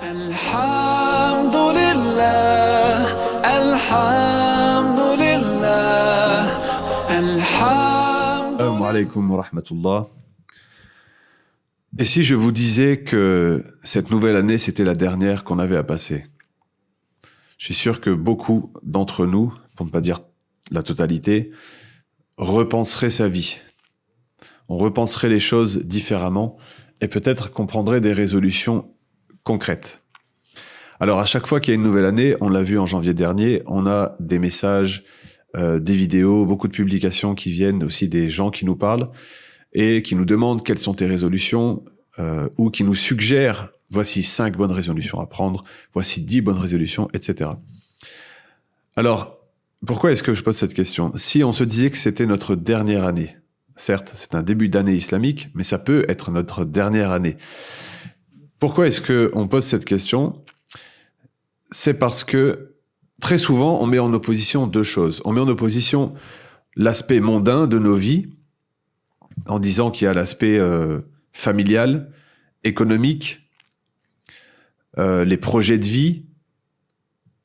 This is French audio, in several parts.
Alhamdulillah, Alhamdulillah, Alhamdulillah. Assalamu alaikum wa rahmatullah. Et si je vous disais que cette nouvelle année, c'était la dernière qu'on avait à passer? Je suis sûr que beaucoup d'entre nous, pour ne pas dire la totalité, repenseraient sa vie. On repenserait les choses différemment et peut-être qu'on prendrait des résolutions concrètes. Alors à chaque fois qu'il y a une nouvelle année, on l'a vu en janvier dernier, on a des messages, des vidéos, beaucoup de publications qui viennent, aussi des gens qui nous parlent et qui nous demandent quelles sont tes résolutions ou qui nous suggèrent voici 5 bonnes résolutions à prendre, voici 10 bonnes résolutions, etc. Alors, pourquoi est-ce que je pose cette question? Si on se disait que c'était notre dernière année, certes, c'est un début d'année islamique, mais ça peut être notre dernière année. Pourquoi est-ce qu'on pose cette question? C'est parce que très souvent, on met en opposition deux choses. On met en opposition l'aspect mondain de nos vies, en disant qu'il y a l'aspect familial, économique, les projets de vie,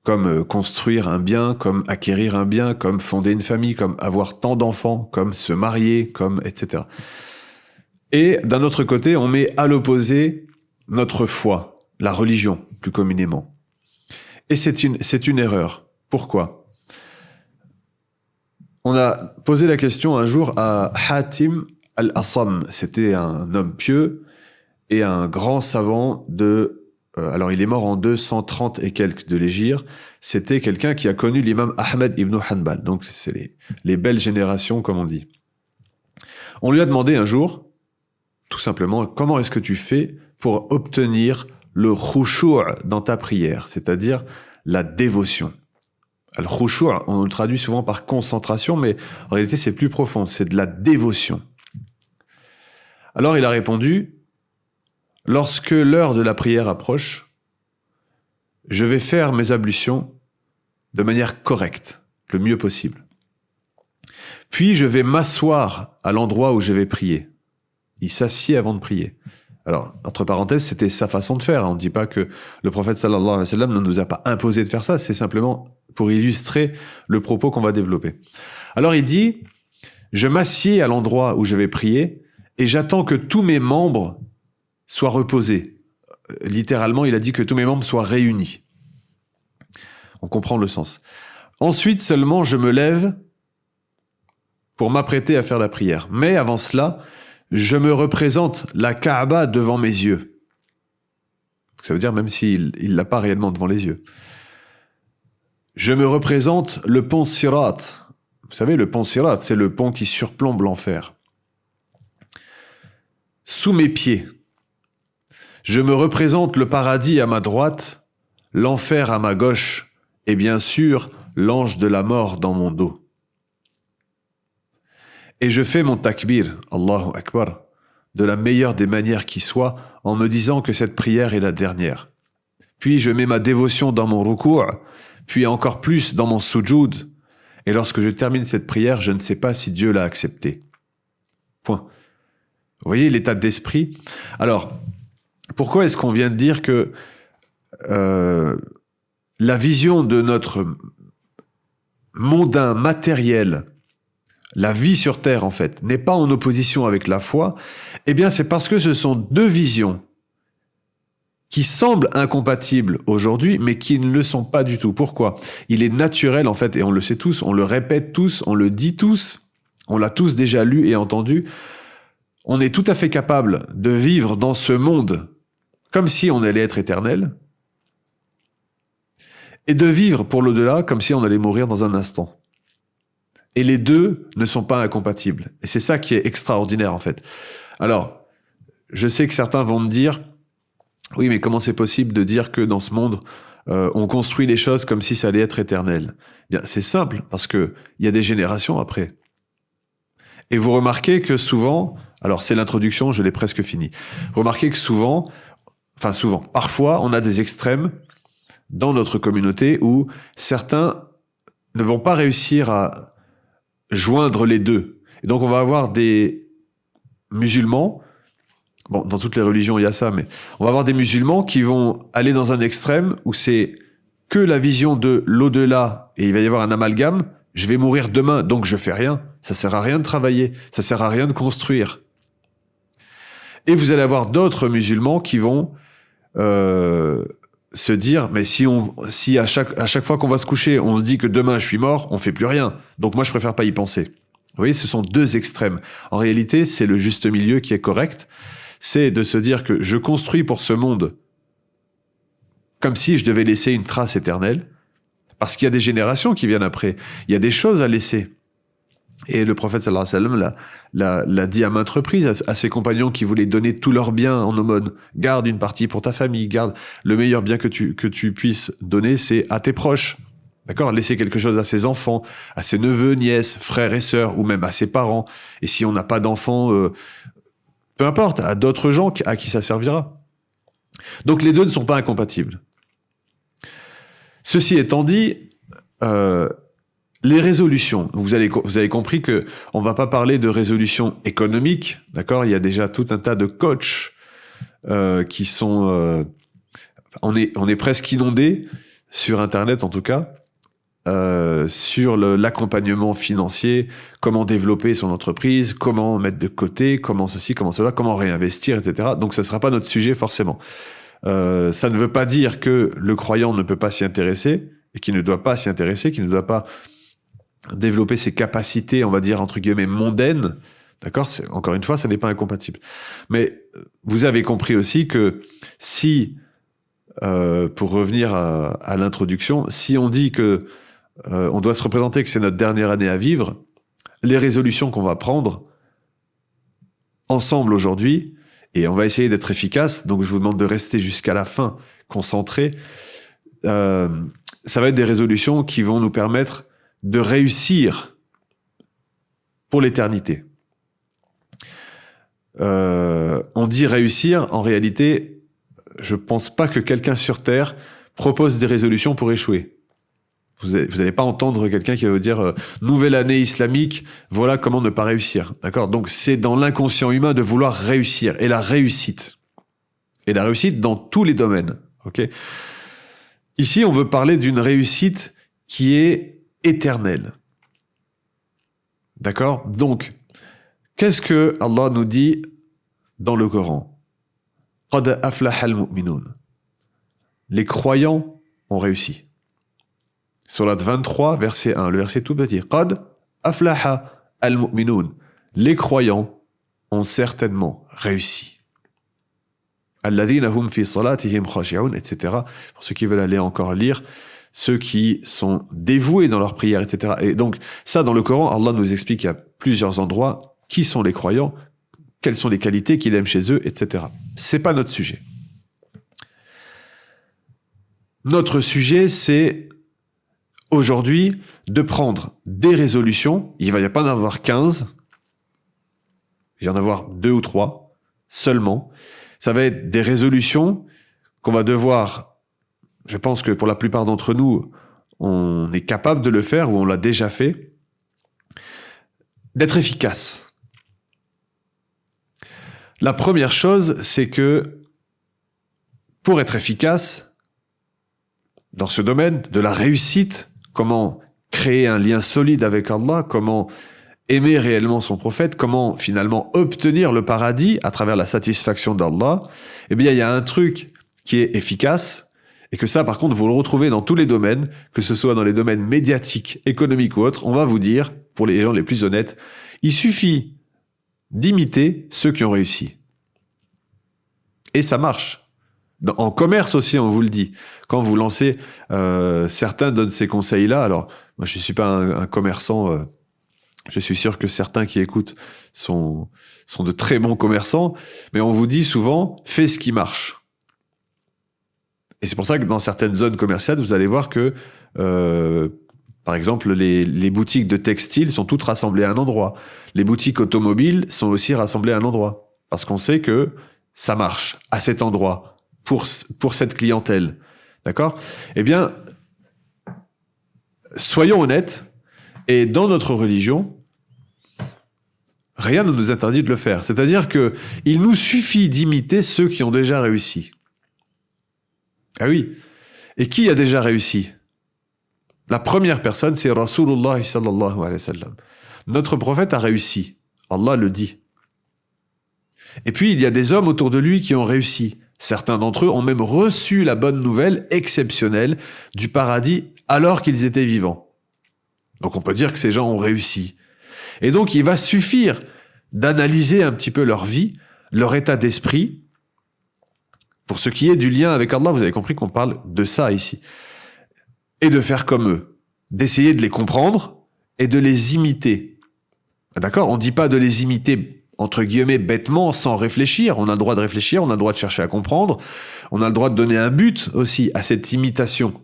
comme construire un bien, comme acquérir un bien, comme fonder une famille, comme avoir tant d'enfants, comme se marier, comme etc. Et d'un autre côté, on met à l'opposé notre foi, la religion, plus communément. Et c'est une erreur. Pourquoi? On a posé la question un jour à Hatim al-Assam. C'était un homme pieux et un grand savant de... alors il est mort en 230 et quelques de l'Hégire. C'était quelqu'un qui a connu l'imam Ahmed ibn Hanbal. Donc c'est les belles générations, comme on dit. On lui a demandé un jour, tout simplement, comment est-ce que tu fais pour obtenir le khushu' dans ta prière, c'est-à-dire la dévotion. Le khushu', on le traduit souvent par concentration, mais en réalité c'est plus profond, c'est de la dévotion. Alors il a répondu, lorsque l'heure de la prière approche, je vais faire mes ablutions de manière correcte, le mieux possible. Puis je vais m'asseoir à l'endroit où je vais prier. Il s'assied avant de prier. Alors, entre parenthèses, c'était sa façon de faire. On ne dit pas que le prophète sallallahu alayhi wa sallam ne nous a pas imposé de faire ça, c'est simplement pour illustrer le propos qu'on va développer. Alors il dit, je m'assieds à l'endroit où je vais prier et j'attends que tous mes membres soient reposés. Littéralement, il a dit que tous mes membres soient réunis. On comprend le sens. Ensuite seulement, je me lève pour m'apprêter à faire la prière. Mais avant cela, je me représente la Kaaba devant mes yeux. Ça veut dire même s'il ne l'a pas réellement devant les yeux. Je me représente le pont Sirat. Vous savez, le pont Sirat, c'est le pont qui surplombe l'enfer. Sous mes pieds. Je me représente le paradis à ma droite, l'enfer à ma gauche, et bien sûr, l'ange de la mort dans mon dos. Et je fais mon takbir, Allahu Akbar, de la meilleure des manières qui soit, en me disant que cette prière est la dernière. Puis je mets ma dévotion dans mon ruku', puis encore plus dans mon sujoud, et lorsque je termine cette prière, je ne sais pas si Dieu l'a acceptée. Point. Vous voyez l'état d'esprit? Alors, pourquoi est-ce qu'on vient de dire que la vision de notre mondain matériel, la vie sur Terre, en fait, n'est pas en opposition avec la foi? Eh bien, c'est parce que ce sont deux visions qui semblent incompatibles aujourd'hui, mais qui ne le sont pas du tout. Pourquoi? Il est naturel, en fait, et on le sait tous, on le répète tous, on le dit tous, on l'a tous déjà lu et entendu, on est tout à fait capable de vivre dans ce monde comme si on allait être éternel, et de vivre pour l'au-delà comme si on allait mourir dans un instant. Et les deux ne sont pas incompatibles. Et c'est ça qui est extraordinaire, en fait. Alors, je sais que certains vont me dire, oui, mais comment c'est possible de dire que dans ce monde, on construit les choses comme si ça allait être éternel? Bien, c'est simple, parce qu'il y a des générations après. Et vous remarquez que souvent, alors c'est l'introduction, je l'ai presque fini. Vous remarquez que parfois, on a des extrêmes dans notre communauté où certains ne vont pas réussir à joindre les deux. Et donc on va avoir des musulmans Bon, dans toutes les religions, il y a ça, mais on va avoir des musulmans qui vont aller dans un extrême où c'est que la vision de l'au-delà et il va y avoir un amalgame. Je vais mourir demain, donc je fais rien. Ça sert à rien de travailler, ça sert à rien de construire. Et vous allez avoir d'autres musulmans qui vont se dire, mais si à chaque fois qu'on va se coucher, on se dit que demain je suis mort, on fait plus rien. Donc moi je préfère pas y penser. Vous voyez, ce sont deux extrêmes. En réalité, c'est le juste milieu qui est correct. C'est de se dire que je construis pour ce monde comme si je devais laisser une trace éternelle, parce qu'il y a des générations qui viennent après. Il y a des choses à laisser. Et le prophète sallallahu alayhi wa sallam l'a dit à maintes reprises à ses compagnons qui voulaient donner tous leurs biens en aumône. Garde une partie pour ta famille, garde le meilleur bien que tu puisses donner, c'est à tes proches. D'accord? Laisser quelque chose à ses enfants, à ses neveux, nièces, frères et sœurs, ou même à ses parents. Et si on n'a pas d'enfants, peu importe, à d'autres gens à qui ça servira. Donc les deux ne sont pas incompatibles. Ceci étant dit, les résolutions. Vous avez compris que on va pas parler de résolutions économiques, d'accord? Il y a déjà tout un tas de coachs qui sont. On est presque inondé sur Internet en tout cas sur l'accompagnement financier, comment développer son entreprise, comment mettre de côté, comment ceci, comment cela, comment réinvestir, etc. Donc ce sera pas notre sujet forcément. Ça ne veut pas dire que le croyant ne peut pas s'y intéresser et qu'il ne doit pas s'y intéresser, qu'il ne doit pas développer ses capacités, on va dire, entre guillemets, mondaines. D'accord? Encore une fois, ça n'est pas incompatible. Mais vous avez compris aussi que si, pour revenir à l'introduction, si on dit que on doit se représenter que c'est notre dernière année à vivre, les résolutions qu'on va prendre ensemble aujourd'hui, et on va essayer d'être efficace, donc je vous demande de rester jusqu'à la fin, concentré, ça va être des résolutions qui vont nous permettre de réussir pour l'éternité. On dit réussir, en réalité, je pense pas que quelqu'un sur Terre propose des résolutions pour échouer. Vous n'allez pas entendre quelqu'un qui va vous dire nouvelle année islamique, voilà comment ne pas réussir. D'accord? Donc c'est dans l'inconscient humain de vouloir réussir et la réussite dans tous les domaines. Ok? Ici, on veut parler d'une réussite qui est éternelle. D'accord? Donc, qu'est-ce que Allah nous dit dans le Coran? Qad aflaha al-mu'minun. Les croyants ont réussi. Surat 23, verset 1, le verset tout petit. Qad aflaha al-mu'minun. Les croyants ont certainement réussi. Alladhina hum fi salatihim khashi'un, etc. Pour ceux qui veulent aller encore lire, ceux qui sont dévoués dans leur prière, etc. Et donc, ça, dans le Coran, Allah nous explique à plusieurs endroits qui sont les croyants, quelles sont les qualités qu'il aime chez eux, etc. C'est pas notre sujet. Notre sujet, c'est aujourd'hui de prendre des résolutions. Il va y pas en avoir 15. Il va y en avoir 2 ou 3 seulement. Ça va être des résolutions qu'on va devoir, je pense que pour la plupart d'entre nous, on est capable de le faire ou on l'a déjà fait, d'être efficace. La première chose, c'est que pour être efficace dans ce domaine de la réussite, comment créer un lien solide avec Allah, comment aimer réellement son prophète, comment finalement obtenir le paradis à travers la satisfaction d'Allah, eh bien il y a un truc qui est efficace, et que ça par contre vous le retrouvez dans tous les domaines, que ce soit dans les domaines médiatiques, économiques ou autres, on va vous dire, pour les gens les plus honnêtes, il suffit d'imiter ceux qui ont réussi. Et ça marche. En commerce aussi, on vous le dit. Quand vous lancez, certains donnent ces conseils-là. Alors, moi, je ne suis pas un commerçant. Je suis sûr que certains qui écoutent sont de très bons commerçants. Mais on vous dit souvent, fais ce qui marche. Et c'est pour ça que dans certaines zones commerciales, vous allez voir que, par exemple, les boutiques de textiles sont toutes rassemblées à un endroit. Les boutiques automobiles sont aussi rassemblées à un endroit. Parce qu'on sait que ça marche à cet endroit. Pour cette clientèle. D'accord? Eh bien, soyons honnêtes, et dans notre religion, Rien ne nous interdit de le faire. C'est-à-dire que il nous suffit d'imiter ceux qui ont déjà réussi. Ah oui. Et qui a déjà réussi? La première personne, c'est Rasulullah sallallahu alayhi wa sallam. Notre prophète a réussi. Allah le dit. Et puis, il y a des hommes autour de lui qui ont réussi. Certains d'entre eux ont même reçu la bonne nouvelle exceptionnelle du paradis alors qu'ils étaient vivants. Donc, on peut dire que ces gens ont réussi. Et donc, il va suffire d'analyser un petit peu leur vie, leur état d'esprit. Pour ce qui est du lien avec Allah, vous avez compris qu'on parle de ça ici. Et de faire comme eux. D'essayer de les comprendre et de les imiter. D'accord? On ne dit pas de les imiter, entre guillemets, bêtement, sans réfléchir. On a le droit de réfléchir, on a le droit de chercher à comprendre. On a le droit de donner un but aussi à cette imitation.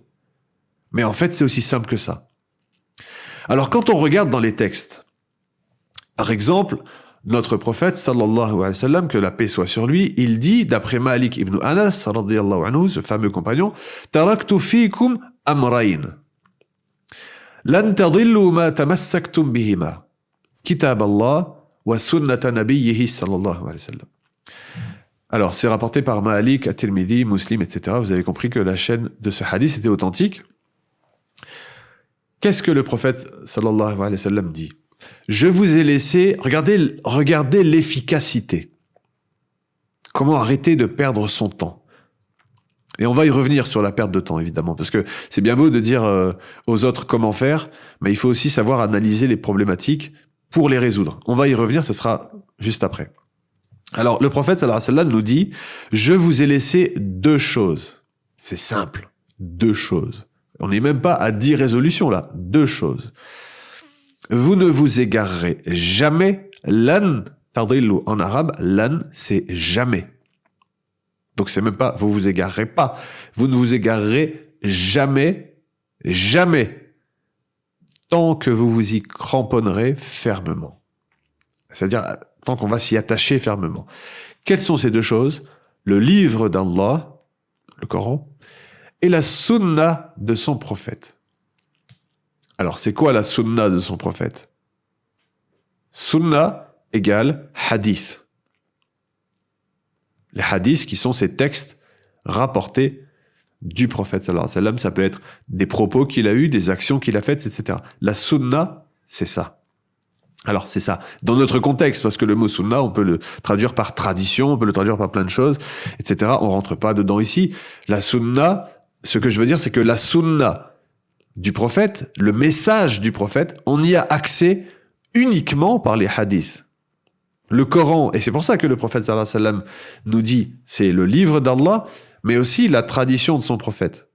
Mais en fait, c'est aussi simple que ça. Alors, quand on regarde dans les textes, par exemple, notre prophète, sallallahu alayhi wa sallam, que la paix soit sur lui, il dit, d'après Malik ibn Anas, radiyallahu anhu, ce fameux compagnon, « Taraktu fikum amrayn. Lan tadillu ma tamassaktum bihima. Kitab Allah wa sunnata nabiyyihi sallallahu alayhi wa sallam. » Alors, c'est rapporté par Malik, At-Tirmidhi, Muslim, etc. Vous avez compris que la chaîne de ce hadith était authentique. Qu'est-ce que le prophète, sallallahu alayhi wa sallam, dit? Je vous ai laissé, regardez l'efficacité. Comment arrêter de perdre son temps? Et on va y revenir sur la perte de temps, évidemment, parce que c'est bien beau de dire aux autres comment faire, mais il faut aussi savoir analyser les problématiques pour les résoudre. On va y revenir, ce sera juste après. Alors, le prophète, sallallahu alayhi wa sallam, nous dit, je vous ai laissé 2 choses. C'est simple, 2 choses. On n'est même pas à 10 résolutions, là. 2 choses. Vous ne vous égarerez jamais. Lan tadillu en arabe, lan c'est jamais. Donc c'est même pas vous vous égarerez pas. Vous ne vous égarerez jamais, jamais, tant que vous vous y cramponnerez fermement. C'est-à-dire tant qu'on va s'y attacher fermement. Quelles sont ces 2 choses? Le livre d'Allah, le Coran, et la sunna de son prophète. Alors, c'est quoi la sunna de son prophète? Sunna égale hadith. Les hadiths qui sont ces textes rapportés du prophète sallallahu alayhi wa sallam, ça peut être des propos qu'il a eus, des actions qu'il a faites, etc. La sunna, c'est ça. Alors, c'est ça. Dans notre contexte, parce que le mot sunna, on peut le traduire par tradition, on peut le traduire par plein de choses, etc. On rentre pas dedans ici. La sunna, ce que je veux dire, c'est que la sunna du prophète, le message du prophète, on y a accès uniquement par les hadiths. Le Coran, et c'est pour ça que le prophète sallallahu alayhi wa sallam nous dit, c'est le livre d'Allah, mais aussi la tradition de son prophète.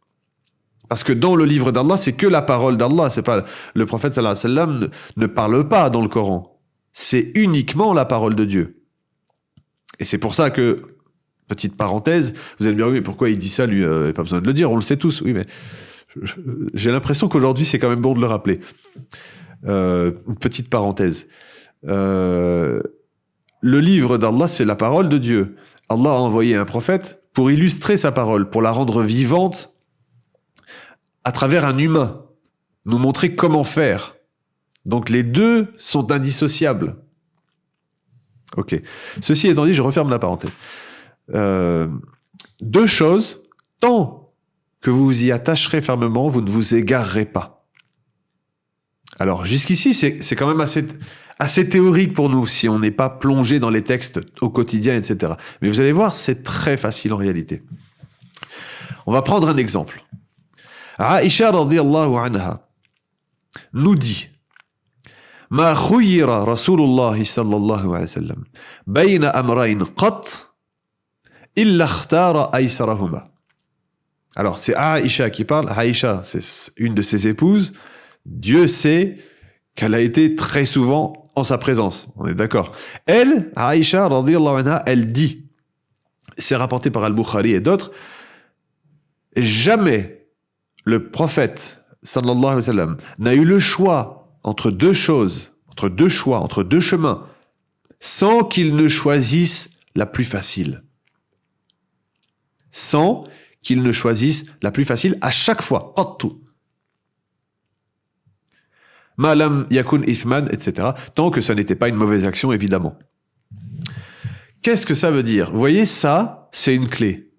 Parce que dans le livre d'Allah, c'est que la parole d'Allah, c'est pas, le prophète sallallahu alayhi wa sallam ne parle pas dans le Coran. C'est uniquement la parole de Dieu. Et c'est pour ça que, petite parenthèse, vous allez me dire, oui, mais pourquoi il dit ça, lui, il n'a pas besoin de le dire, on le sait tous, oui, mais j'ai l'impression qu'aujourd'hui, c'est quand même bon de le rappeler. Une petite parenthèse. Le livre d'Allah, c'est la parole de Dieu. Allah a envoyé un prophète pour illustrer sa parole, pour la rendre vivante à travers un humain, nous montrer comment faire. Donc les 2 sont indissociables. Ok. Ceci étant dit, je referme la parenthèse. 2 choses, tant que vous vous y attacherez fermement, vous ne vous égarerez pas. Alors, jusqu'ici, c'est quand même assez théorique pour nous, si on n'est pas plongé dans les textes au quotidien, etc. Mais vous allez voir, c'est très facile en réalité. On va prendre un exemple. Aïcha radiyallahu anha nous dit « Ma khuyira Rasulullah sallallahu alayhi wa sallam bayna amrayn qat illa ikhtara aysarahuma » Alors, c'est Aïcha qui parle. Aïcha, c'est une de ses épouses. Dieu sait qu'elle a été très souvent en sa présence. On est d'accord. Elle, Aïcha, radiyallahu anha, elle dit, c'est rapporté par Al-Bukhari et d'autres, jamais le prophète, sallallahu alayhi wa sallam, n'a eu le choix entre 2 choses, entre 2 choix, entre 2 chemins, sans qu'il ne choisisse la plus facile. Sans qu'il ne choisisse la plus facile à chaque fois. Tout. Ma lam yakun ithman, etc. Tant que ça n'était pas une mauvaise action, évidemment. Qu'est-ce que ça veut dire? Vous voyez, ça, c'est une clé.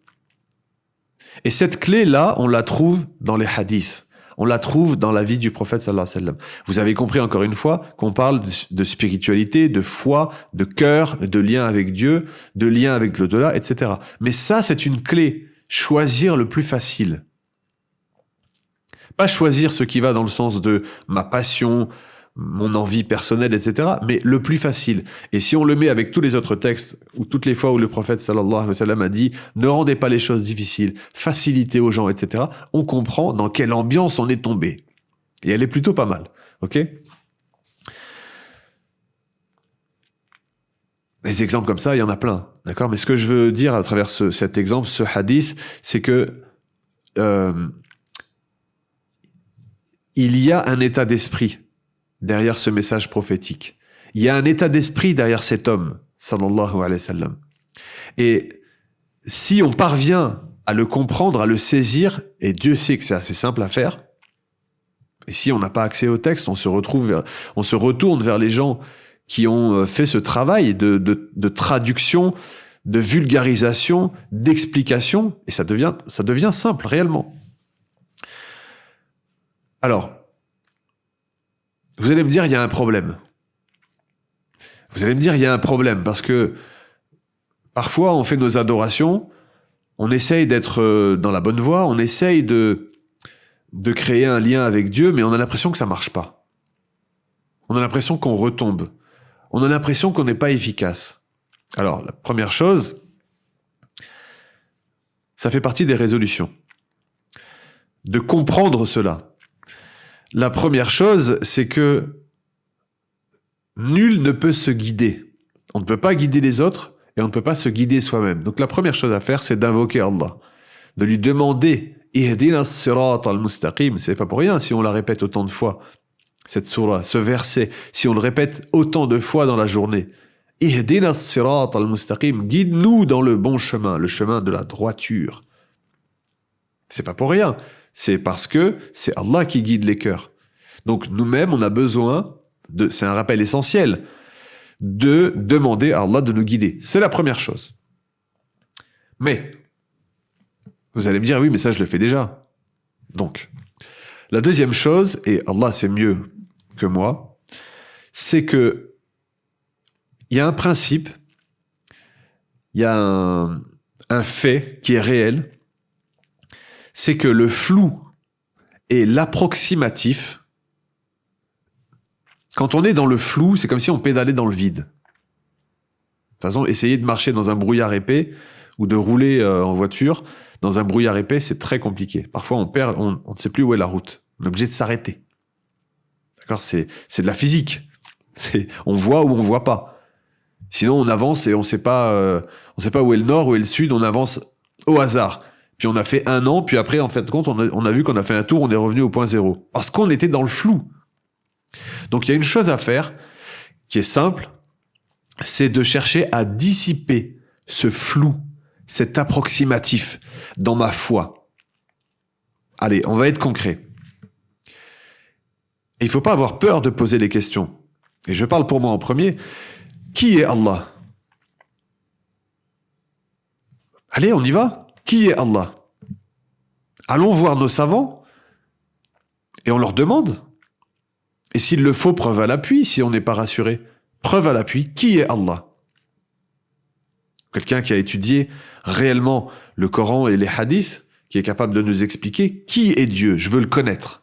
Et cette clé-là, on la trouve dans les hadiths. On la trouve dans la vie du prophète sallallahu alayhi wa sallam. Vous avez compris encore une fois qu'on parle de spiritualité, de foi, de cœur, de lien avec Dieu, de lien avec l'au-delà, etc. Mais ça, c'est une clé. Choisir le plus facile. Pas choisir ce qui va dans le sens de ma passion, mon envie personnelle, etc. Mais le plus facile. Et si on le met avec tous les autres textes, ou toutes les fois où le prophète sallallahu alayhi wa sallam a dit « Ne rendez pas les choses difficiles, facilitez aux gens, etc. » On comprend dans quelle ambiance on est tombé. Et elle est plutôt pas mal. Ok ? Des exemples comme ça, il y en a plein. D'accord ? Mais ce que je veux dire à travers cet exemple, ce hadith, c'est que il y a un état d'esprit derrière ce message prophétique. Il y a un état d'esprit derrière cet homme, sallallahu alayhi wa sallam. Et si on parvient à le comprendre, à le saisir, et Dieu sait que c'est assez simple à faire, et si on n'a pas accès au texte, on se retourne vers les gens qui ont fait ce travail de traduction, de vulgarisation, d'explication, et ça devient simple, réellement. Alors, vous allez me dire, il y a un problème. Vous allez me dire, il y a un problème, parce que parfois, on fait nos adorations, on essaye d'être dans la bonne voie, on essaye de créer un lien avec Dieu, mais on a l'impression que ça marche pas. On a l'impression qu'on retombe. On a l'impression qu'on n'est pas efficace. Alors, la première chose, ça fait partie des résolutions. De comprendre cela. La première chose, c'est que nul ne peut se guider. On ne peut pas guider les autres et on ne peut pas se guider soi-même. Donc la première chose à faire, c'est d'invoquer Allah. De lui demander « Ihdina as-sirat al-mustaqim ». C'est pas pour rien si on la répète autant de fois. Cette sourate, ce verset, si on le répète autant de fois dans la journée. « Ihdina as-sirat al-mustaqim ». Guide-nous dans le bon chemin, le chemin de la droiture. C'est pas pour rien. C'est parce que c'est Allah qui guide les cœurs. Donc nous-mêmes, on a besoin, c'est un rappel essentiel, de demander à Allah de nous guider. C'est la première chose. Mais, vous allez me dire, oui, mais ça je le fais déjà. Donc, la deuxième chose, et Allah c'est mieux que moi, c'est que il y a un principe, il y a un fait qui est réel, c'est que le flou et l'approximatif, quand on est dans le flou, c'est comme si on pédalait dans le vide. De toute façon, essayer de marcher dans un brouillard épais ou de rouler en voiture dans un brouillard épais, c'est très compliqué. Parfois, on ne sait plus où est la route. On est obligé de s'arrêter. D'accord ? C'est de la physique. On voit ou on voit pas. Sinon, on avance et on sait pas où est le nord, où est le sud. On avance au hasard. Puis on a fait 1 an, puis après, en fait, compte, on a vu qu'on a fait un tour, on est revenu au point zéro. Parce qu'on était dans le flou. Donc il y a une chose à faire, qui est simple, c'est de chercher à dissiper ce flou, cet approximatif dans ma foi. Allez, on va être concret. Et il ne faut pas avoir peur de poser les questions. Et je parle pour moi en premier. Qui est Allah ? Allez, on y va. Qui est Allah ? Allons voir nos savants et on leur demande. Et s'il le faut, preuve à l'appui, si on n'est pas rassuré. Preuve à l'appui, qui est Allah ? Quelqu'un qui a étudié réellement le Coran et les hadiths, qui est capable de nous expliquer qui est Dieu, je veux le connaître.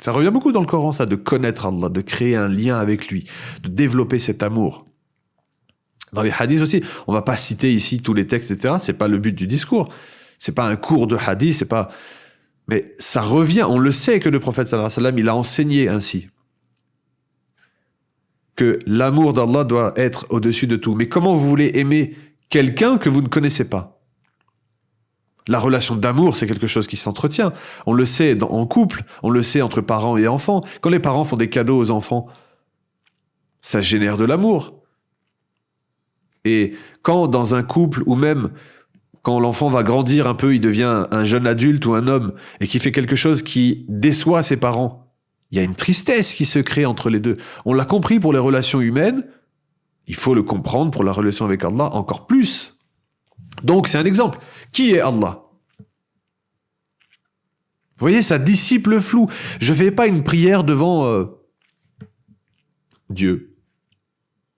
Ça revient beaucoup dans le Coran, ça, de connaître Allah, de créer un lien avec lui, de développer cet amour. Dans les hadiths aussi, on va pas citer ici tous les textes, etc. C'est pas le but du discours. C'est pas un cours de hadith, c'est pas... Mais ça revient, on le sait que le prophète sallallahu alayhi wa sallam, il a enseigné ainsi. Que l'amour d'Allah doit être au-dessus de tout. Mais comment vous voulez aimer quelqu'un que vous ne connaissez pas ? La relation d'amour, c'est quelque chose qui s'entretient. On le sait en couple, on le sait entre parents et enfants. Quand les parents font des cadeaux aux enfants, ça génère de l'amour. Et quand dans un couple, ou même quand l'enfant va grandir un peu, il devient un jeune adulte ou un homme, et qui fait quelque chose qui déçoit ses parents, il y a une tristesse qui se crée entre les deux. On l'a compris pour les relations humaines, il faut le comprendre pour la relation avec Allah encore plus. Donc c'est un exemple. Qui est Allah ? Vous voyez, ça dissipe le flou. Je ne fais pas une prière devant Dieu.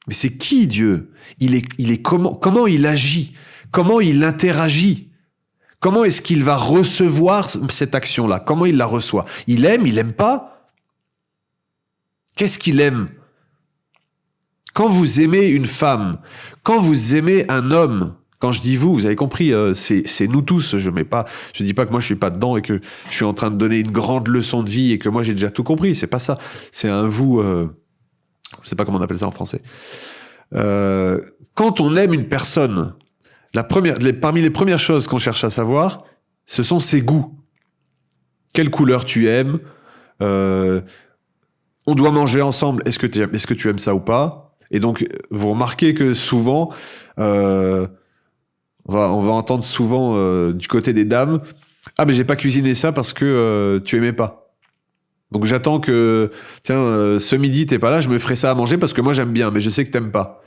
Mais c'est qui Dieu ? Il est comment il agit ? Comment il interagit ? Comment est-ce qu'il va recevoir cette action-là ? Comment il la reçoit ? Il aime pas ? Qu'est-ce qu'il aime ? Quand vous aimez une femme, quand vous aimez un homme, quand je dis vous, vous avez compris, c'est nous tous. Je dis pas que moi je suis pas dedans et que je suis en train de donner une grande leçon de vie et que moi j'ai déjà tout compris. C'est pas ça. C'est un vous. Je sais pas comment on appelle ça en français. Quand on aime une personne, parmi les premières choses qu'on cherche à savoir, ce sont ses goûts. Quelle couleur tu aimes ? On doit manger ensemble. Est-ce que tu aimes ça ou pas ? Et donc, vous remarquez que souvent, on va entendre souvent du côté des dames, ah mais j'ai pas cuisiné ça parce que tu aimais pas. Donc j'attends que, tiens, ce midi t'es pas là, je me ferai ça à manger parce que moi j'aime bien, mais je sais que t'aimes pas.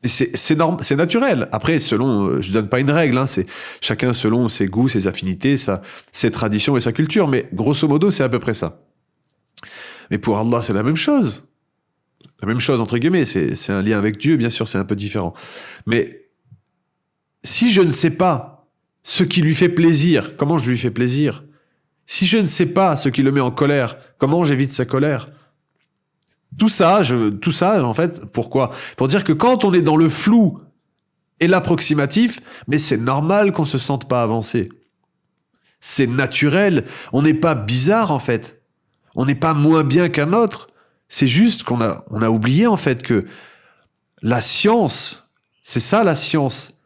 Et c'est naturel. Après, je donne pas une règle, c'est chacun selon ses goûts, ses affinités, ses traditions et sa culture, mais grosso modo, c'est à peu près ça. Mais pour Allah, c'est la même chose. La même chose, entre guillemets, c'est un lien avec Dieu, bien sûr, c'est un peu différent. Mais si je ne sais pas ce qui lui fait plaisir, comment je lui fais plaisir ? Si je ne sais pas ce qui le met en colère, comment j'évite sa colère ? Tout ça, en fait, pourquoi ? Pour dire que quand on est dans le flou et l'approximatif, mais c'est normal qu'on se sente pas avancé. C'est naturel. On n'est pas bizarre, en fait. On n'est pas moins bien qu'un autre. C'est juste qu'on a oublié, en fait, que la science, c'est ça la science.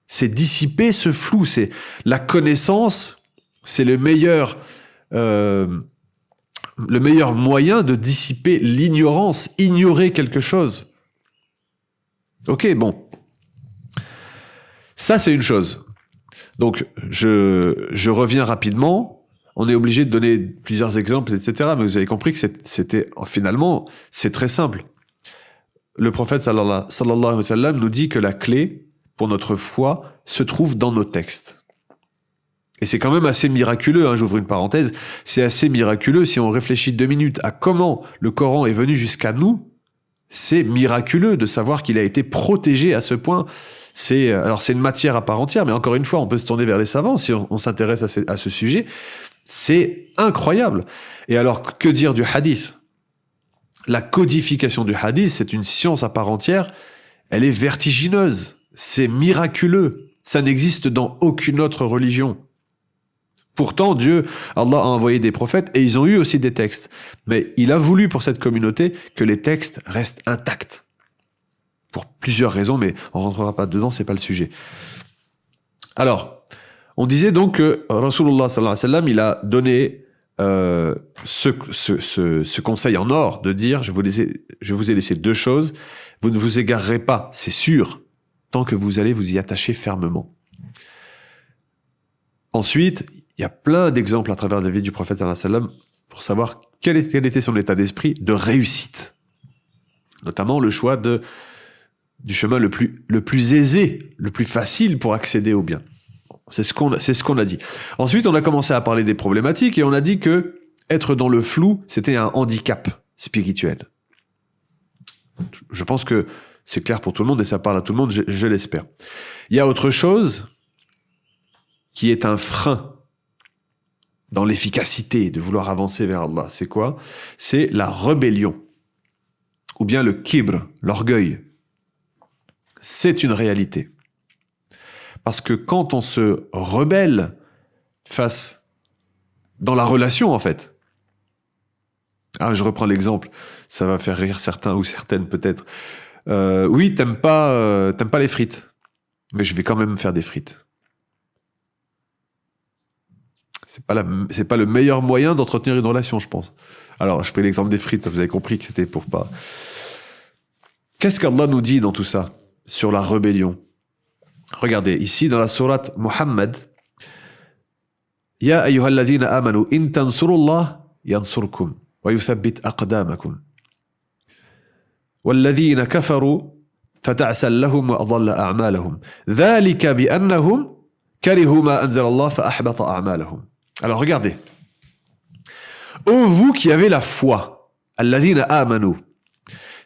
C'est dissiper ce flou. C'est la connaissance, c'est le meilleur moyen de dissiper l'ignorance, ignorer quelque chose. Ok, bon. Ça, c'est une chose. Donc, je reviens rapidement. On est obligé de donner plusieurs exemples, etc. Mais vous avez compris que finalement, c'est très simple. Le prophète sallallahu alayhi wa sallam nous dit que la clé pour notre foi se trouve dans nos textes. Et c'est quand même assez miraculeux, j'ouvre une parenthèse, c'est assez miraculeux si on réfléchit 2 minutes à comment le Coran est venu jusqu'à nous. C'est miraculeux de savoir qu'il a été protégé à ce point. Alors c'est une matière à part entière, mais encore une fois, on peut se tourner vers les savants si on s'intéresse à ce sujet. C'est incroyable. Et alors, que dire du hadith ? La codification du hadith, c'est une science à part entière. Elle est vertigineuse. C'est miraculeux. Ça n'existe dans aucune autre religion. Pourtant, Allah a envoyé des prophètes et ils ont eu aussi des textes. Mais il a voulu pour cette communauté que les textes restent intacts. Pour plusieurs raisons, mais on ne rentrera pas dedans, c'est pas le sujet. Alors, on disait donc que Rasulullah sallallahu alayhi wa sallam, il a donné ce conseil en or de dire, je vous ai laissé 2 choses, vous ne vous égarerez pas, c'est sûr, tant que vous allez vous y attacher fermement. Ensuite, il y a plein d'exemples à travers la vie du prophète sallallahu alayhi wa sallam pour savoir quel était son état d'esprit de réussite. Notamment le choix du chemin le plus aisé, le plus facile pour accéder au bien. C'est ce qu'on a dit. Ensuite, on a commencé à parler des problématiques et on a dit que être dans le flou, c'était un handicap spirituel. Je pense que c'est clair pour tout le monde et ça parle à tout le monde, je l'espère. Il y a autre chose qui est un frein dans l'efficacité de vouloir avancer vers Allah. C'est quoi ? C'est la rébellion. Ou bien le kibr, l'orgueil. C'est une réalité. Parce que quand on se rebelle dans la relation, en fait. Je reprends l'exemple, ça va faire rire certains ou certaines peut-être. Oui, t'aimes pas les frites, mais je vais quand même faire des frites. C'est pas le meilleur moyen d'entretenir une relation, je pense. Alors, je pris l'exemple des frites, vous avez compris que c'était pour pas. Qu'est-ce qu'Allah nous dit dans tout ça sur la rébellion ? Regardez, ici dans la sourate Muhammad, Ya ayyuhalladhina amanu in tansurullah ينصركم ويثبت أقدامكم والذين كفروا فتعسا لهم وأضل أعمالهم ذلك بأنهم كرهوا ما أنزل الله فأحبط أعمالهم. Alors regardez. Ô vous qui avez la foi, الذين آمنوا,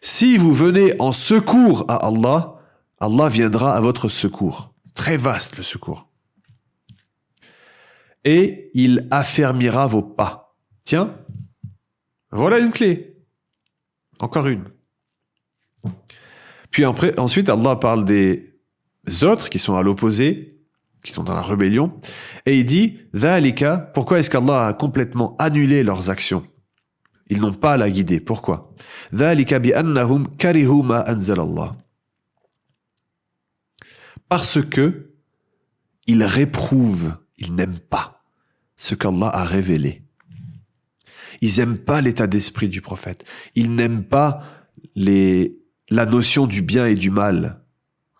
si vous venez en secours à Allah, Allah viendra à votre secours. Très vaste le secours. Et il affermira vos pas. Tiens, voilà une clé. Encore une. Puis ensuite, Allah parle des autres qui sont à l'opposé, qui sont dans la rébellion, et il dit « Dhalika » pourquoi est-ce qu'Allah a complètement annulé leurs actions? Ils n'ont pas à la guider. Pourquoi? « Dhalika bi annahum karihu ma anzal Allah » parce que ils réprouvent, ils n'aiment pas ce qu'Allah a révélé. Ils n'aiment pas l'état d'esprit du prophète. Ils n'aiment pas la notion du bien et du mal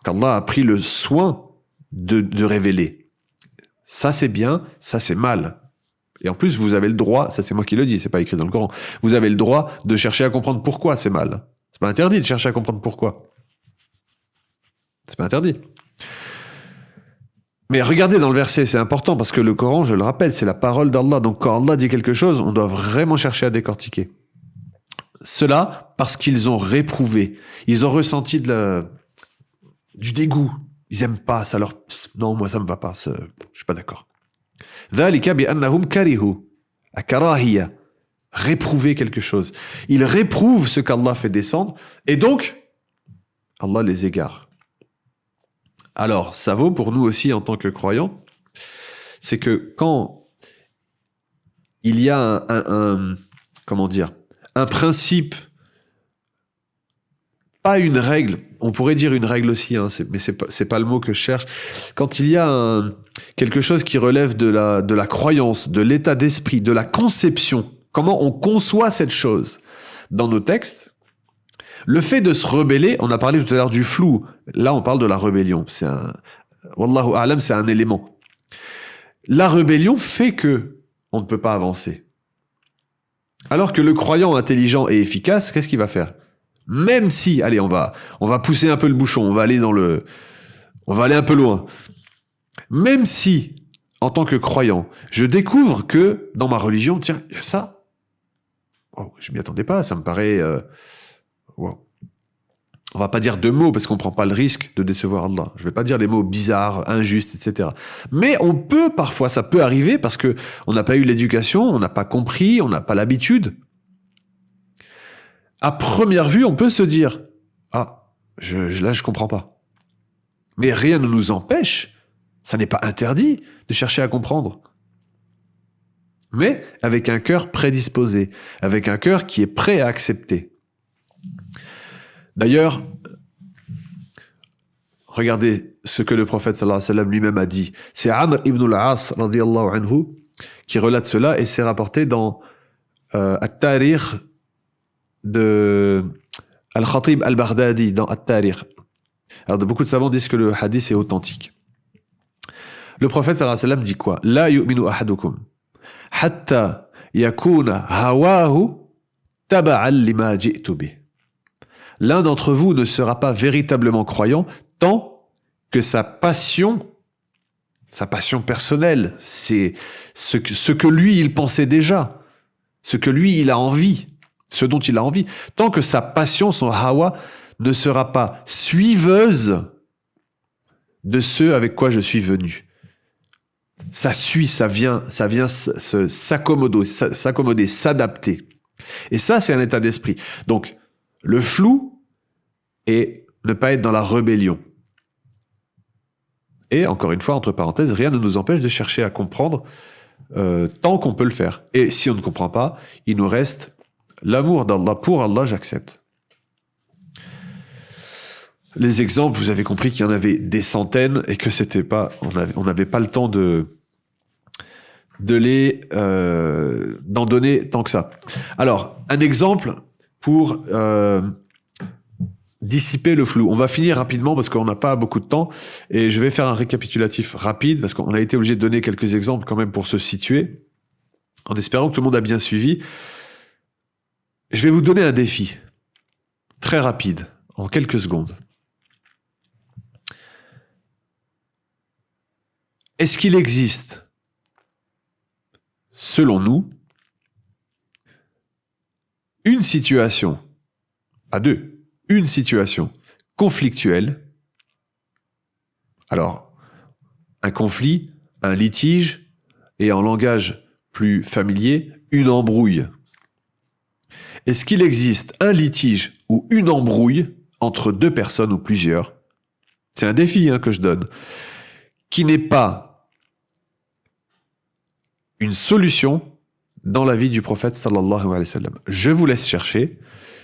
qu'Allah a pris le soin de révéler. Ça c'est bien, ça c'est mal. Et en plus, vous avez le droit, ça c'est moi qui le dis, c'est pas écrit dans le Coran, vous avez le droit de chercher à comprendre pourquoi c'est mal. C'est pas interdit de chercher à comprendre pourquoi. C'est pas interdit. Mais regardez dans le verset, c'est important parce que le Coran, je le rappelle, c'est la parole d'Allah. Donc quand Allah dit quelque chose, on doit vraiment chercher à décortiquer. Cela parce qu'ils ont réprouvé. Ils ont ressenti du dégoût. Ils aiment pas, ça leur... Non, moi ça me va pas, je suis pas d'accord. ذَلِكَ بِأَنَّهُمْ كَرِهُوا أَكَرَاهِيَّ réprouver quelque chose. Ils réprouvent ce qu'Allah fait descendre et donc Allah les égare. Alors, ça vaut pour nous aussi en tant que croyants, c'est que quand il y a un principe, pas une règle, on pourrait dire une règle aussi, hein, mais c'est pas le mot que je cherche. Quand il y a quelque chose qui relève de la croyance, de l'état d'esprit, de la conception, comment on conçoit cette chose dans nos textes, le fait de se rebeller, on a parlé tout à l'heure du flou, là on parle de la rébellion, Wallahu a'lam, c'est un élément. La rébellion fait que on ne peut pas avancer. Alors que le croyant intelligent et efficace, qu'est-ce qu'il va faire? Même si, allez, on va pousser un peu le bouchon, on va aller un peu loin. Même si, en tant que croyant, je découvre que dans ma religion, tiens, il y a ça. Oh, je m'y attendais pas, ça me paraît... Wow. On va pas dire deux mots parce qu'on prend pas le risque de décevoir Allah. Je vais pas dire des mots bizarres, injustes, etc. Mais on peut parfois, ça peut arriver parce que on n'a pas eu l'éducation, on n'a pas compris, on n'a pas l'habitude. À première vue, on peut se dire là je comprends pas. Mais rien ne nous empêche, ça n'est pas interdit de chercher à comprendre. Mais avec un cœur prédisposé, avec un cœur qui est prêt à accepter. D'ailleurs, regardez ce que le prophète sallallahu alayhi wa sallam lui-même a dit. C'est Amr ibn al-As radiyallahu anhu qui relate cela et c'est rapporté dans At-Tarikh de Al-Khatib al-Baghdadi dans At-Tarikh. Alors beaucoup de savants disent que le hadith est authentique. Le prophète sallallahu alayhi wa sallam dit quoi? La yu'minu ahadukum hatta yakuna hawahu taba'an lima ji'tu bih. L'un d'entre vous ne sera pas véritablement croyant tant que sa passion personnelle, c'est ce que lui il pensait déjà, ce que lui il a envie, ce dont il a envie, tant que sa passion, son hawa, ne sera pas suiveuse de ce avec quoi je suis venu. Ça suit, ça vient s'accommoder, s'adapter. Et ça, c'est un état d'esprit. Donc, le flou et ne pas être dans la rébellion. Et encore une fois, entre parenthèses, rien ne nous empêche de chercher à comprendre tant qu'on peut le faire. Et si on ne comprend pas, il nous reste l'amour d'Allah. Pour Allah, j'accepte. Les exemples, vous avez compris qu'il y en avait des centaines et que c'était pas, on n'avait pas le temps d'en donner tant que ça. Alors, un exemple pour dissiper le flou. On va finir rapidement parce qu'on n'a pas beaucoup de temps et je vais faire un récapitulatif rapide parce qu'on a été obligé de donner quelques exemples quand même pour se situer. en espérant que tout le monde a bien suivi, je vais vous donner un défi, très rapide, en quelques secondes. Est-ce qu'il existe, selon nous, une situation, pas deux, une situation conflictuelle? Alors, un conflit, un litige, et en langage plus familier, une embrouille. Est-ce qu'il existe un litige ou une embrouille entre deux personnes ou plusieurs? C'est un défi que je donne, qui n'est pas une solution dans la vie du prophète sallallahu alayhi wa sallam. Je vous laisse chercher.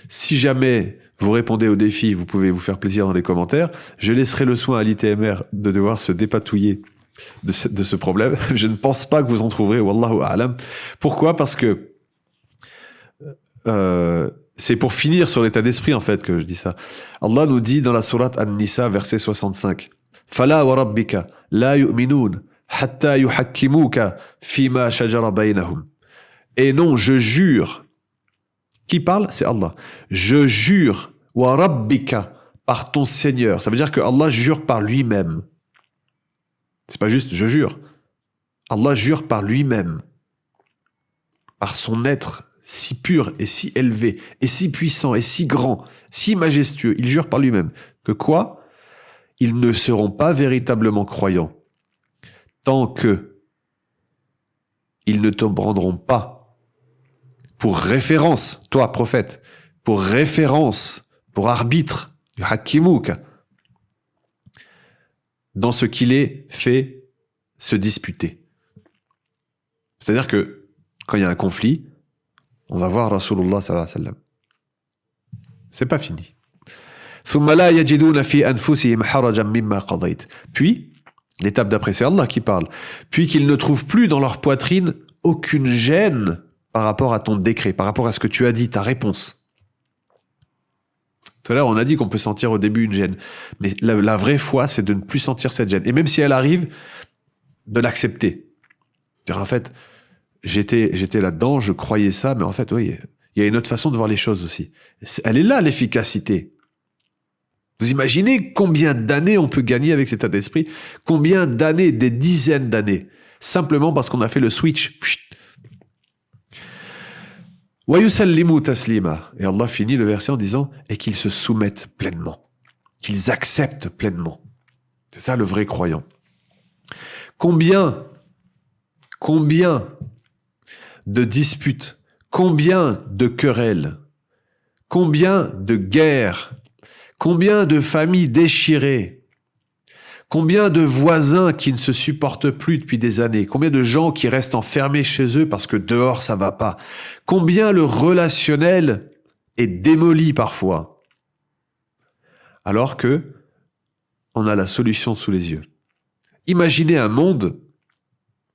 Si jamais vous répondez au défi, vous pouvez vous faire plaisir dans les commentaires. Je laisserai le soin à l'ITMR de devoir se dépatouiller de ce problème. Je ne pense pas que vous en trouverez, wallahu a'lam. Pourquoi? Parce que c'est pour finir sur l'état d'esprit en fait que je dis ça. Allah nous dit dans la sourate An-Nisa, verset 65, « Fala wa rabbika la yu'minun hatta yuhakkimuka fima shajara baynahum » Et non, je jure. Qui parle? C'est Allah. Je jure, wa rabbika, par ton Seigneur. Ça veut dire que Allah jure par lui-même. C'est pas juste je jure. Allah jure par lui-même. Par son être si pur et si élevé, et si puissant, et si grand, si majestueux. Il jure par lui-même. Que quoi? Ils ne seront pas véritablement croyants tant que ils ne te prendront pas pour référence, toi prophète, pour référence, pour arbitre, hakimuka, dans ce qu'il est fait se disputer. C'est-à-dire que quand il y a un conflit, on va voir Rasulullah sallallahu alayhi wa sallam. C'est pas fini. Puis, l'étape d'après, c'est Allah qui parle. Puis qu'ils ne trouvent plus dans leur poitrine aucune gêne par rapport à ton décret, par rapport à ce que tu as dit, ta réponse. Tout à l'heure, on a dit qu'on peut sentir au début une gêne. Mais la vraie foi, c'est de ne plus sentir cette gêne. Et même si elle arrive, de l'accepter. C'est-à-dire, en fait, j'étais là-dedans, je croyais ça, mais en fait, oui, il y a une autre façon de voir les choses aussi. Elle est là, l'efficacité. Vous imaginez combien d'années on peut gagner avec cet état d'esprit? Combien d'années, des dizaines d'années, simplement parce qu'on a fait le switch. وَيُسَلِّمُوا تَسْلِيمًا. Et Allah finit le verset en disant « et qu'ils se soumettent pleinement, qu'ils acceptent pleinement ». C'est ça le vrai croyant. Combien de disputes, combien de querelles, combien de guerres, combien de familles déchirées, combien de voisins qui ne se supportent plus depuis des années, combien de gens qui restent enfermés chez eux parce que dehors ça va pas, combien le relationnel est démoli parfois, alors que on a la solution sous les yeux. Imaginez un monde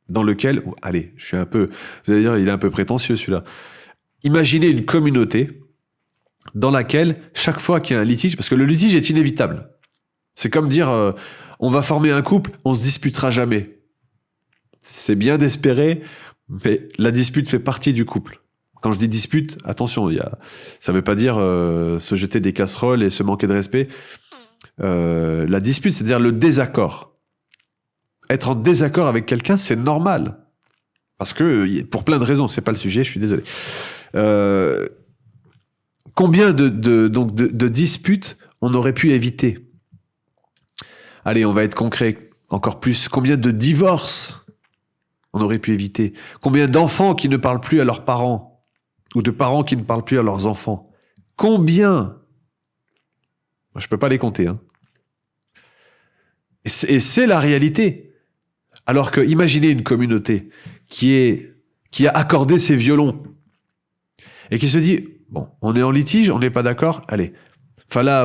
dans lequel, allez, vous allez dire, il est un peu prétentieux celui-là. Imaginez une communauté dans laquelle, chaque fois qu'il y a un litige, parce que le litige est inévitable. C'est comme dire, on va former un couple, on se disputera jamais. C'est bien d'espérer, mais la dispute fait partie du couple. Quand je dis dispute, attention, ça veut pas dire se jeter des casseroles et se manquer de respect. La dispute, c'est-à-dire le désaccord. Être en désaccord avec quelqu'un, c'est normal. Parce que, pour plein de raisons, c'est pas le sujet, je suis désolé. Combien de disputes on aurait pu éviter? Allez, on va être concret encore plus. Combien de divorces on aurait pu éviter? Combien d'enfants qui ne parlent plus à leurs parents? Ou de parents qui ne parlent plus à leurs enfants? Combien? Moi, je peux pas les compter. Et c'est la réalité. Alors que, imaginez une communauté qui a accordé ses violons et qui se dit, bon, on est en litige, on n'est pas d'accord, allez. Allah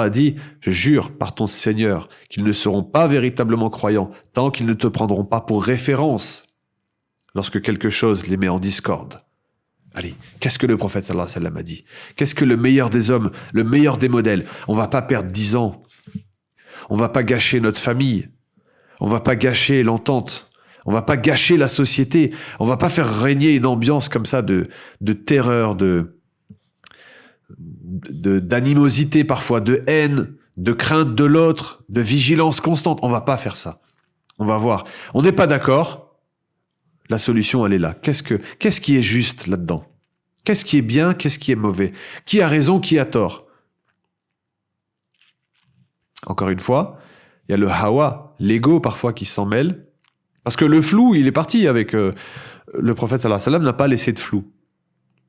a dit, je jure par ton Seigneur qu'ils ne seront pas véritablement croyants tant qu'ils ne te prendront pas pour référence lorsque quelque chose les met en discorde. Allez, qu'est-ce que le prophète sallallahu alayhi wa sallam a dit? Qu'est-ce que le meilleur des hommes, le meilleur des modèles? On va pas perdre 10 ans. On va pas gâcher notre famille. On va pas gâcher l'entente. On va pas gâcher la société. On va pas faire régner une ambiance comme ça de terreur, d'animosité parfois, de haine, de crainte de l'autre, de vigilance constante. On va pas faire ça. On va voir. On n'est pas d'accord. La solution, elle est là. Qu'est-ce qui est juste là-dedans? Qu'est-ce qui est bien? Qu'est-ce qui est mauvais? Qui a raison? Qui a tort? Encore une fois, il y a le hawa, l'ego parfois qui s'en mêle. Parce que le flou, il est parti avec... le prophète sallallahu alayhi wa sallam n'a pas laissé de flou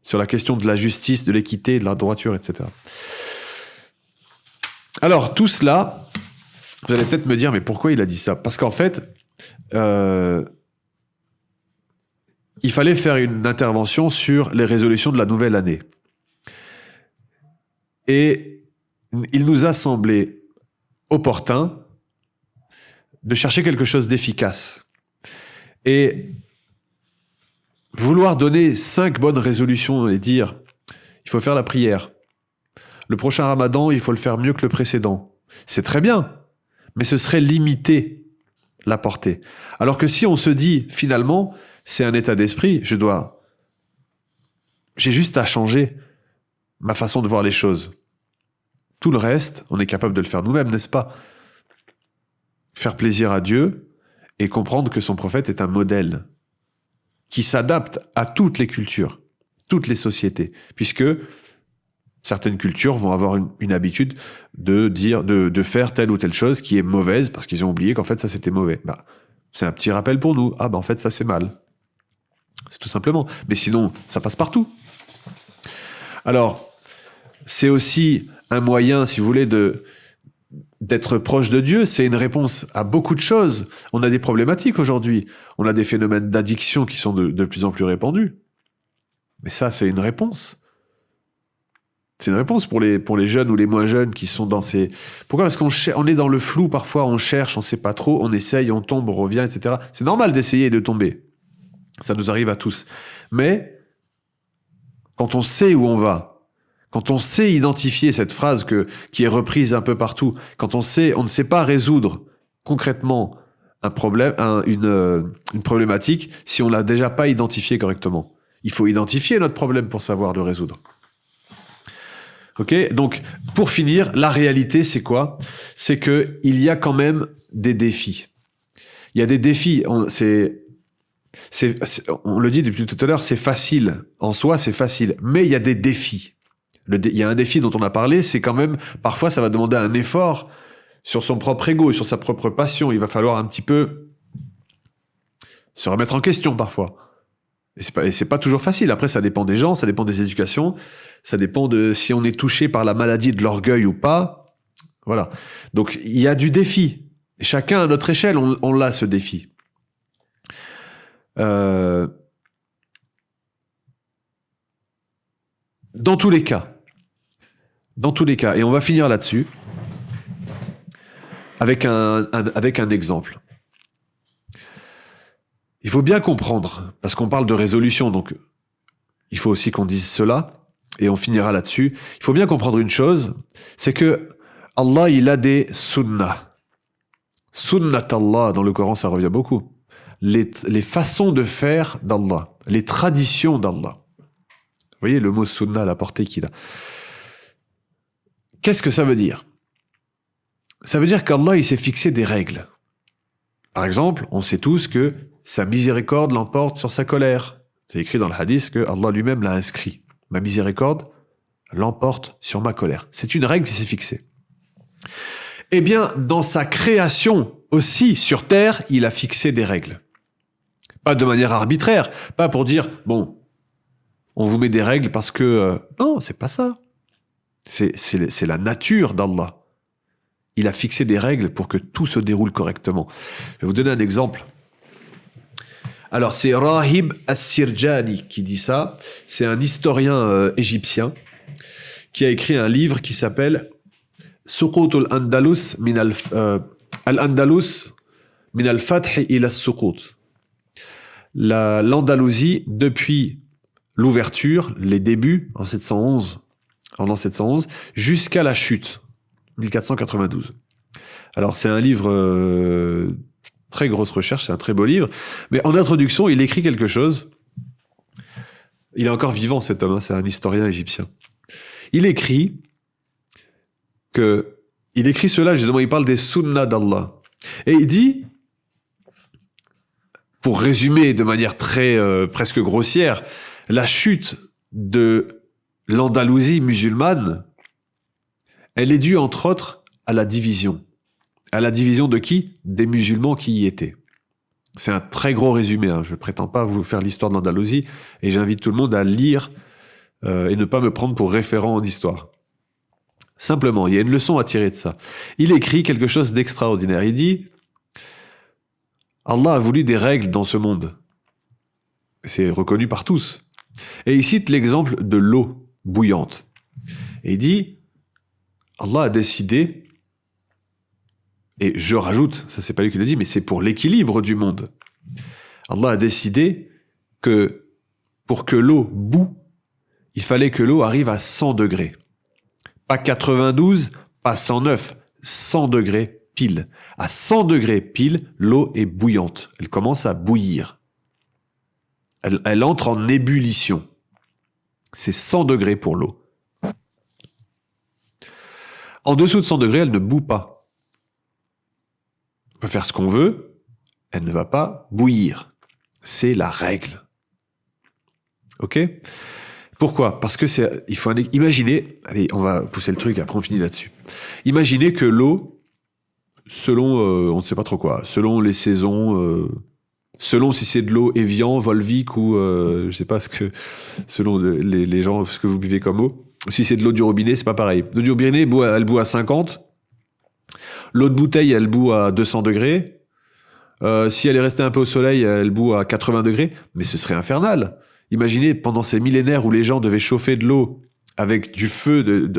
sur la question de la justice, de l'équité, de la droiture, etc. Alors, tout cela, vous allez peut-être me dire, mais pourquoi il a dit ça? Parce qu'en fait, il fallait faire une intervention sur les résolutions de la nouvelle année. Et il nous a semblé opportun de chercher quelque chose d'efficace. Et vouloir donner 5 bonnes résolutions et dire il faut faire la prière, le prochain Ramadan, il faut le faire mieux que le précédent, c'est très bien, mais ce serait limiter la portée. Alors que si on se dit finalement, c'est un état d'esprit, j'ai juste à changer ma façon de voir les choses. Tout le reste, on est capable de le faire nous-mêmes, n'est-ce pas? Faire plaisir à Dieu et comprendre que son prophète est un modèle qui s'adapte à toutes les cultures, toutes les sociétés, puisque certaines cultures vont avoir une habitude de faire telle ou telle chose qui est mauvaise parce qu'ils ont oublié qu'en fait ça c'était mauvais. C'est un petit rappel pour nous. En fait ça c'est mal. C'est tout simplement. Mais sinon, ça passe partout. Alors, c'est aussi un moyen, si vous voulez, d'être proche de Dieu, c'est une réponse à beaucoup de choses. On a des problématiques aujourd'hui. On a des phénomènes d'addiction qui sont de plus en plus répandus. Mais ça, c'est une réponse. C'est une réponse pour les jeunes ou les moins jeunes qui sont dans ces... Pourquoi? Parce qu'on est dans le flou parfois, on cherche, on ne sait pas trop, on essaye, on tombe, on revient, etc. C'est normal d'essayer et de tomber. Ça nous arrive à tous. Mais quand on sait où on va, quand on sait identifier cette phrase qui est reprise un peu partout, quand on ne sait pas résoudre concrètement un problème, une problématique, si on l'a déjà pas identifié correctement. Il faut identifier notre problème pour savoir le résoudre. Ok? Donc, pour finir, la réalité, c'est quoi? C'est que il y a quand même des défis. Il y a des défis. On le dit depuis tout à l'heure, c'est facile. En soi, c'est facile. Mais il y a des défis. Il y a un défi dont on a parlé, c'est quand même, parfois ça va demander un effort sur son propre ego, sur sa propre passion. Il va falloir un petit peu se remettre en question parfois. Et c'est pas toujours facile. Après, ça dépend des gens, ça dépend des éducations, ça dépend de si on est touché par la maladie de l'orgueil ou pas. Voilà. Donc, il y a du défi. Et chacun à notre échelle, on l'a ce défi. Dans tous les cas, et on va finir là-dessus, avec un exemple. Il faut bien comprendre, parce qu'on parle de résolution, donc il faut aussi qu'on dise cela, et on finira là-dessus. Il faut bien comprendre une chose, c'est que Allah, il a des sunnah. Sunnat Allah, dans le Coran, ça revient beaucoup. Les façons de faire d'Allah, les traditions d'Allah. Vous voyez le mot sunnah, la portée qu'il a. Qu'est-ce que ça veut dire? Ça veut dire qu'Allah, il s'est fixé des règles. Par exemple, on sait tous que sa miséricorde l'emporte sur sa colère. C'est écrit dans le hadith que Allah lui-même l'a inscrit. Ma miséricorde l'emporte sur ma colère. C'est une règle qui s'est fixée. Eh bien, dans sa création aussi, sur terre, il a fixé des règles. Pas de manière arbitraire, pas pour dire, bon, on vous met des règles parce que... non, c'est pas ça. C'est la nature d'Allah. Il a fixé des règles pour que tout se déroule correctement. Je vais vous donner un exemple. Alors, c'est Rahib As-Sirjani qui dit ça. C'est un historien égyptien qui a écrit un livre qui s'appelle Suqut al-Andalus min al-Andalus min al-Fath ila al-Suqut. L'Andalousie depuis l'ouverture, les débuts en l'an 711, jusqu'à la chute, 1492. Alors c'est un livre Très grosse recherche, c'est un très beau livre. Mais en introduction, il écrit quelque chose. Il est encore vivant, cet homme, hein, c'est un historien égyptien. Il écrit cela, justement, il parle des sunnahs d'Allah. Et il dit, pour résumer de manière très, presque grossière, la chute de l'Andalousie musulmane, elle est due, entre autres, à la division. À la division de qui? Des musulmans qui y étaient. C'est un très gros résumé, hein. Je ne prétends pas vous faire l'histoire de l'Andalousie, et j'invite tout le monde à lire et ne pas me prendre pour référent en histoire. Simplement, il y a une leçon à tirer de ça. Il écrit quelque chose d'extraordinaire. Il dit, Allah a voulu des règles dans ce monde. C'est reconnu par tous. Et il cite l'exemple de l'eau bouillante. Et il dit, Allah a décidé, et je rajoute, ça c'est pas lui qui le dit, mais c'est pour l'équilibre du monde. Allah a décidé que pour que l'eau bout, il fallait que l'eau arrive à 100 degrés. Pas 92, pas 109, 100 degrés pile. À 100 degrés pile, l'eau est bouillante. Elle commence à bouillir. Elle entre en ébullition. C'est 100 degrés pour l'eau. En dessous de 100 degrés, elle ne bout pas. On peut faire ce qu'on veut, elle ne va pas bouillir. C'est la règle. Ok ? Pourquoi ? Parce que il faut imaginer, allez, on va pousser le truc, après on finit là-dessus. Imaginez que l'eau, selon, on ne sait pas trop quoi, selon les saisons, selon si c'est de l'eau Evian, Volvic ou, je ne sais pas selon les gens, ce que vous buvez comme eau. Si c'est de l'eau du robinet, c'est pas pareil. L'eau du robinet, elle bout à 50. L'eau de bouteille, elle bout à 200 degrés. Si elle est restée un peu au soleil, elle bout à 80 degrés. Mais ce serait infernal. Imaginez pendant ces millénaires où les gens devaient chauffer de l'eau avec du feu,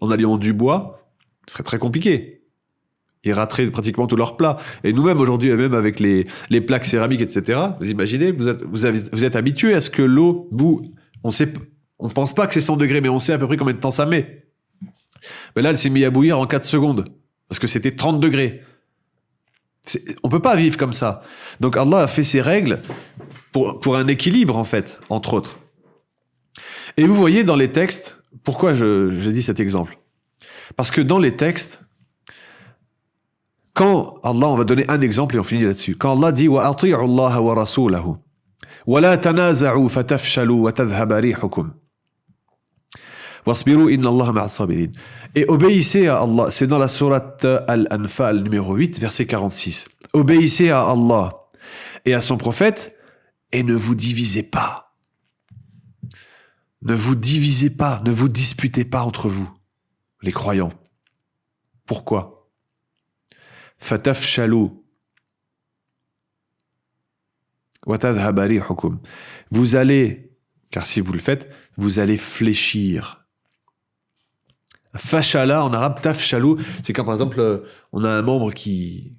en alliant du bois, ce serait très compliqué. Ils rateraient pratiquement tous leurs plats. Et nous-mêmes aujourd'hui, même avec les plaques céramiques, etc., vous imaginez, vous êtes habitués à ce que l'eau bout. On pense pas que c'est 100 degrés, mais on sait à peu près combien de temps ça met. Mais là, elle s'est mise à bouillir en 4 secondes. Parce que c'était 30 degrés. On peut pas vivre comme ça. Donc Allah a fait ses règles pour un équilibre, en fait, entre autres. Et vous voyez dans les textes, pourquoi j'ai dit cet exemple ? Parce que dans les textes, quand Allah, on va donner un exemple et on finit là-dessus. Quand Allah dit « Wa ati'u Allah wa rasulahu, wa la tanaza'u fatafshalu wa tadhhaba rihukum. Wasbiru inna Allah ma'as sabirin. » Et obéissez à Allah, c'est dans la sourate Al-Anfal numéro 8, verset 46. Obéissez à Allah et à son prophète et ne vous divisez pas. Ne vous divisez pas, ne vous disputez pas entre vous, les croyants. Pourquoi ? Fatafshalu wa tadhhaba rihukum. Vous allez, car si vous le faites, vous allez fléchir. Fashala, en arabe, tafshalu, c'est quand par exemple on a un membre qui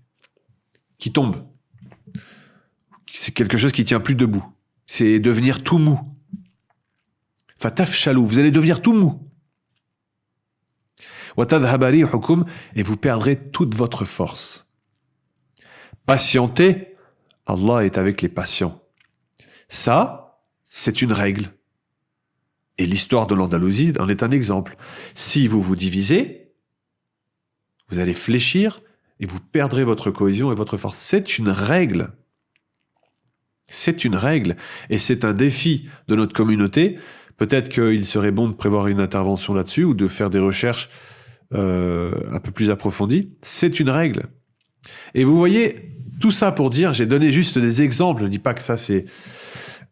tombe. C'est quelque chose qui tient plus debout. C'est devenir tout mou. Fatafshalu, vous allez devenir tout mou. Wa tadhhaba rihukum, et vous perdrez toute votre force. Patientez, Allah est avec les patients. Ça, c'est une règle. Et l'histoire de l'Andalousie en est un exemple. Si vous vous divisez, vous allez fléchir et vous perdrez votre cohésion et votre force. C'est une règle. C'est une règle. Et c'est un défi de notre communauté. Peut-être qu'il serait bon de prévoir une intervention là-dessus ou de faire des recherches un peu plus approfondies. C'est une règle. Et vous voyez, tout ça pour dire, j'ai donné juste des exemples, je ne dis pas que ça c'est...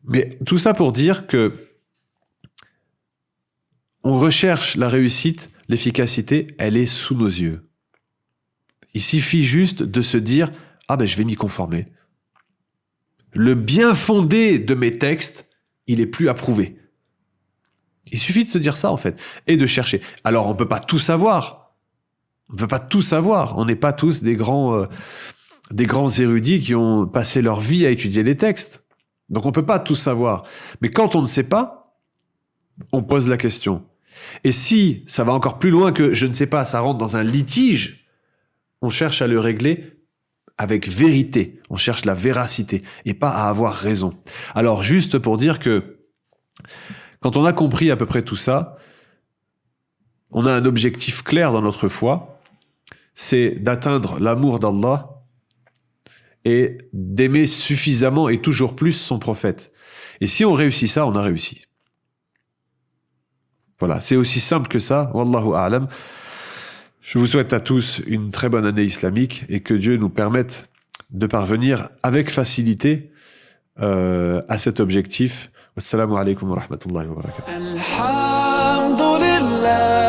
Mais tout ça pour dire que on recherche la réussite, l'efficacité, elle est sous nos yeux. Il suffit juste de se dire « Ah ben je vais m'y conformer ». Le bien fondé de mes textes, il est plus approuvé. Il suffit de se dire ça en fait, et de chercher. Alors on peut pas tout savoir. On peut pas tout savoir. On n'est pas tous des grands érudits qui ont passé leur vie à étudier les textes. Donc on peut pas tout savoir. Mais quand on ne sait pas, on pose la question. Et si ça va encore plus loin que je ne sais pas, ça rentre dans un litige, on cherche à le régler avec vérité. On cherche la véracité et pas à avoir raison. Alors, juste pour dire que quand on a compris à peu près tout ça, on a un objectif clair dans notre foi, c'est d'atteindre l'amour d'Allah et d'aimer suffisamment et toujours plus son prophète. Et si on réussit ça, on a réussi. Voilà, c'est aussi simple que ça. Wallahu a'lam. Je vous souhaite à tous une très bonne année islamique et que Dieu nous permette de parvenir avec facilité à cet objectif. Wassalamu alaikum wa rahmatullahi wa barakatuh. Alhamdulillah.